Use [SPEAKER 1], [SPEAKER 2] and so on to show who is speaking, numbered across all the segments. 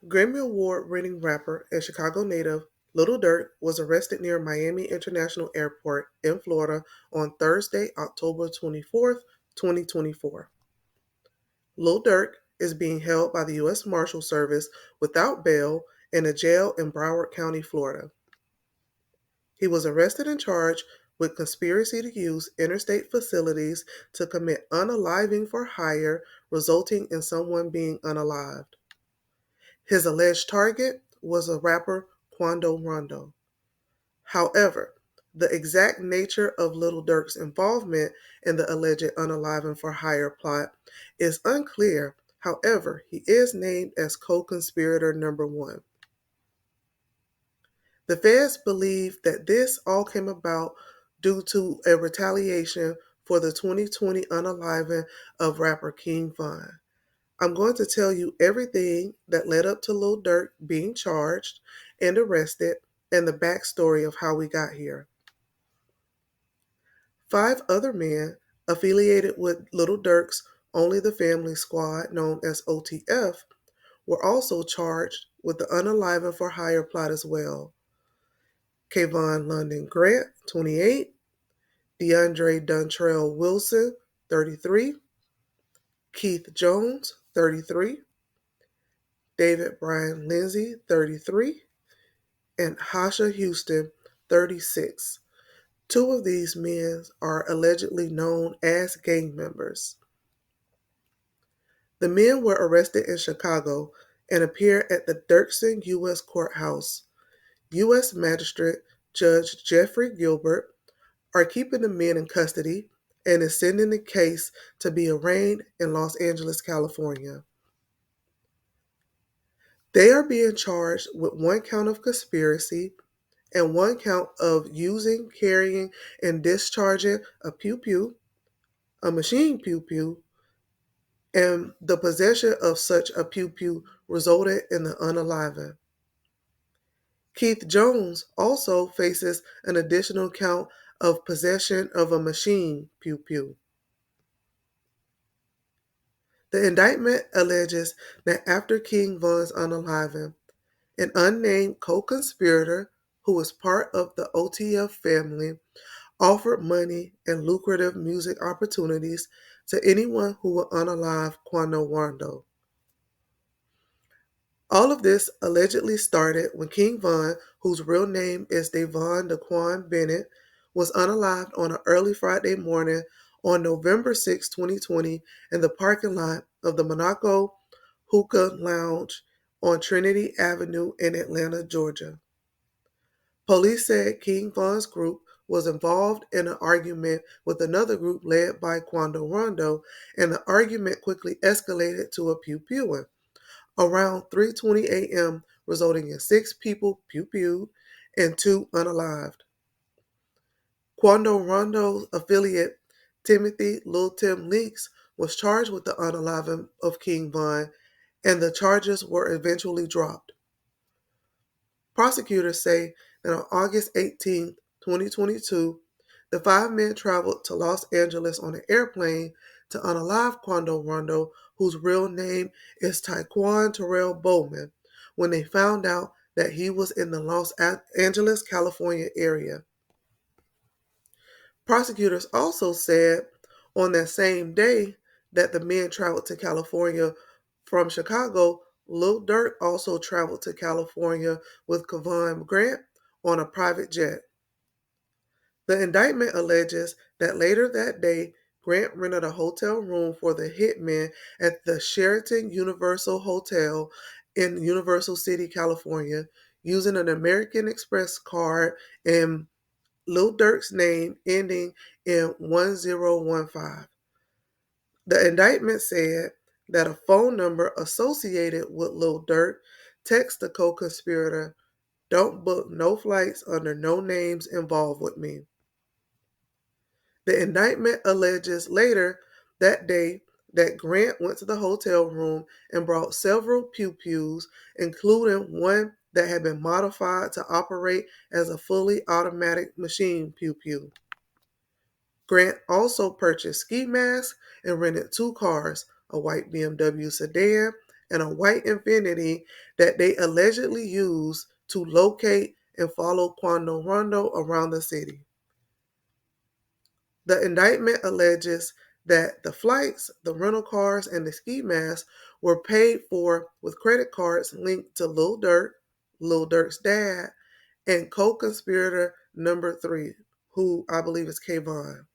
[SPEAKER 1] Grammy Award-winning rapper and Chicago native Lil Durk was arrested near Miami International Airport in Florida on Thursday, October 24th, 2024. Lil Durk is being held by the U.S. Marshal Service without bail in a jail in Broward County, Florida. He was arrested and charged with conspiracy to use interstate facilities to commit unaliving for hire, resulting in someone being unalived. His alleged target was a rapper, Quando Rondo. However, the exact nature of Lil Durk's involvement in the alleged unaliving for hire plot is unclear. However, he is named as co-conspirator number one. The feds believe that this all came about due to a retaliation for the 2020 unaliving of rapper King Von. I'm going to tell you everything that led up to Lil Durk being charged and arrested and the backstory of how we got here. 5 other men affiliated with Lil Durk's Only the Family Squad, known as OTF, were also charged with the unaliving for hire plot as well. Kayvon London Grant, 28, DeAndre Dontrell Wilson, 33, Keith Jones, 33, David Brian Lindsay, 33, and Hasha Houston, 36. 2 of these men are allegedly known as gang members. The men were arrested in Chicago and appeared at the Dirksen U.S. Courthouse. U.S. Magistrate Judge Jeffrey Gilbert are keeping the men in custody and is sending the case to be arraigned in Los Angeles, California. They are being charged with 1 count of conspiracy and 1 count of using, carrying, and discharging a pew-pew, a machine pew-pew, and the possession of such a pew-pew resulted in the unaliving. Keith Jones also faces an additional count of possession of a machine pew-pew. The indictment alleges that after King Von's unaliving, an unnamed co-conspirator who was part of the OTF family offered money and lucrative music opportunities to anyone who would unalive Quando Rondo. All of this allegedly started when King Von, whose real name is Davon Daquan Bennett, was unalived on an early Friday morning on November 6, 2020, in the parking lot of the Monaco Hookah Lounge on Trinity Avenue in Atlanta, Georgia. Police said King Von's group was involved in an argument with another group led by Quando Rondo, and the argument quickly escalated to a pew-pewing around 3:20 a.m., resulting in 6 people pew-pewed and 2 unalived. Quando Rondo's affiliate Timothy Lil Tim Leaks was charged with the unaliving of King Von, and the charges were eventually dropped. Prosecutors say that on August 18, 2022, the 5 men traveled to Los Angeles on an airplane to unalive Quando Rondo, whose real name is Taekwon Terrell Bowman, when they found out that he was in the Los Angeles, California area. Prosecutors also said on that same day that the men traveled to California from Chicago. Lil Durk also traveled to California with Kevon Grant on a private jet. The indictment alleges that later that day, Grant rented a hotel room for the hitmen at the Sheraton Universal Hotel in Universal City, California, using an American Express card and Lil Durk's name ending in 1015. The indictment said that a phone number associated with Lil Durk texted the co-conspirator, "Don't book no flights under no names involved with me." The indictment alleges later that day that Grant went to the hotel room and brought several pew-pews, including one that had been modified to operate as a fully automatic machine pew-pew. Grant also purchased ski masks and rented 2 cars, a white BMW sedan and a white Infiniti that they allegedly used to locate and follow Quando Rondo around the city. The indictment alleges that the flights, the rental cars, and the ski masks were paid for with credit cards linked to Lil Durk, Lil Durk's dad, and co-conspirator number 3, who I believe is Kayvon.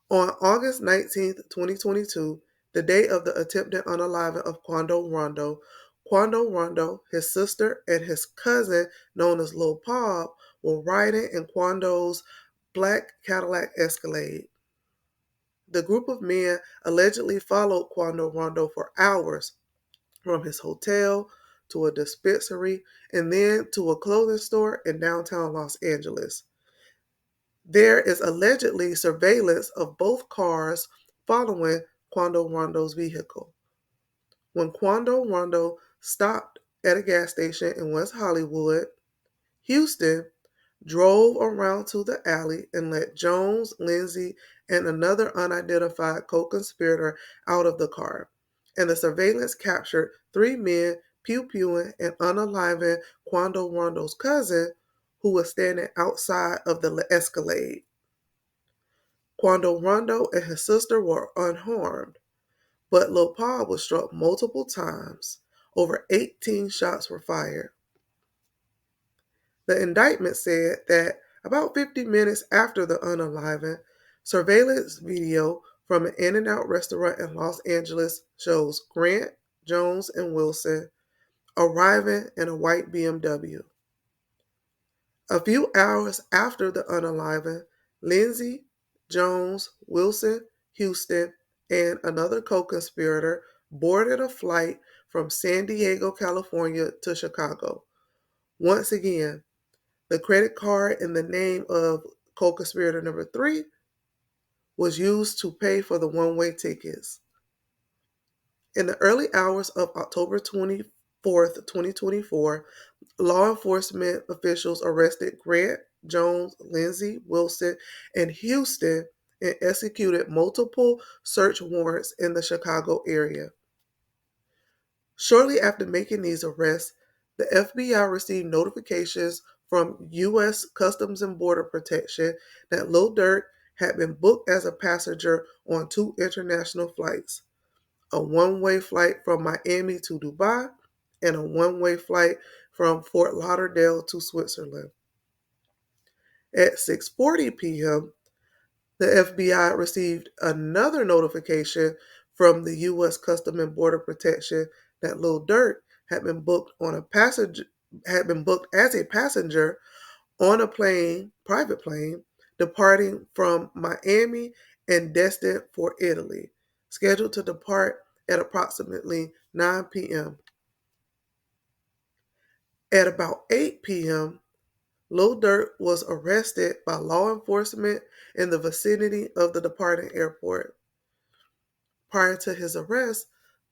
[SPEAKER 1] On August 19th, 2022, the day of the attempted unaliving of Quando Rondo, his sister, and his cousin, known as Lil Pop, were riding in Quando's black Cadillac Escalade. The group of men allegedly followed Quando Rondo for hours, from his hotel to a dispensary and then to a clothing store in downtown Los Angeles. There is allegedly surveillance of both cars following Quando Rondo's vehicle. When Quando Rondo stopped at a gas station in West Hollywood, Houston drove around to the alley and let Jones, Lindsay, and another unidentified co-conspirator out of the car. And the surveillance captured 3 men pew-pewing and unaliving Quando Rondo's cousin, who was standing outside of the Escalade. Quando Rondo and his sister were unharmed, but Lil Pa was struck multiple times. Over 18 shots were fired. The indictment said that about 50 minutes after the unaliving, surveillance video from an In-N-Out restaurant in Los Angeles shows Grant, Jones, and Wilson arriving in a white BMW. A few hours after the unaliving, Lindsay, Jones, Wilson, Houston, and another co-conspirator boarded a flight from San Diego, California to Chicago. Once again, the credit card in the name of co-conspirator number 3 was used to pay for the one-way tickets. In the early hours of October 24th, 2024, law enforcement officials arrested Grant, Jones, Lindsay, Wilson, and Houston and executed multiple search warrants in the Chicago area. Shortly after making these arrests, the FBI received notifications from U.S. Customs and Border Protection that Lil Durk had been booked as a passenger on 2 international flights, a one-way flight from Miami to Dubai and a one-way flight from Fort Lauderdale to Switzerland. At 6:40 p.m., the FBI received another notification from the U.S. Customs and Border Protection that Lil Durk had been booked as a passenger on a private plane, departing from Miami and destined for Italy, scheduled to depart at approximately 9 p.m. At about 8 p.m., Lil Durk was arrested by law enforcement in the vicinity of the departing airport. Prior to his arrest,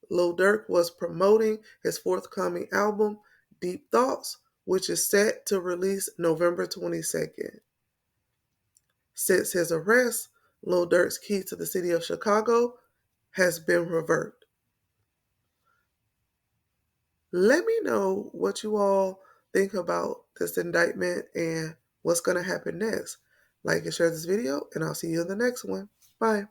[SPEAKER 1] Lil Durk was promoting his forthcoming album, Deep Thoughts, which is set to release November 22nd. Since his arrest, Lil Durk's key to the city of Chicago has been revoked. Let me know what you all think about this indictment and what's going to happen next. Like and share this video, and I'll see you in the next one. Bye.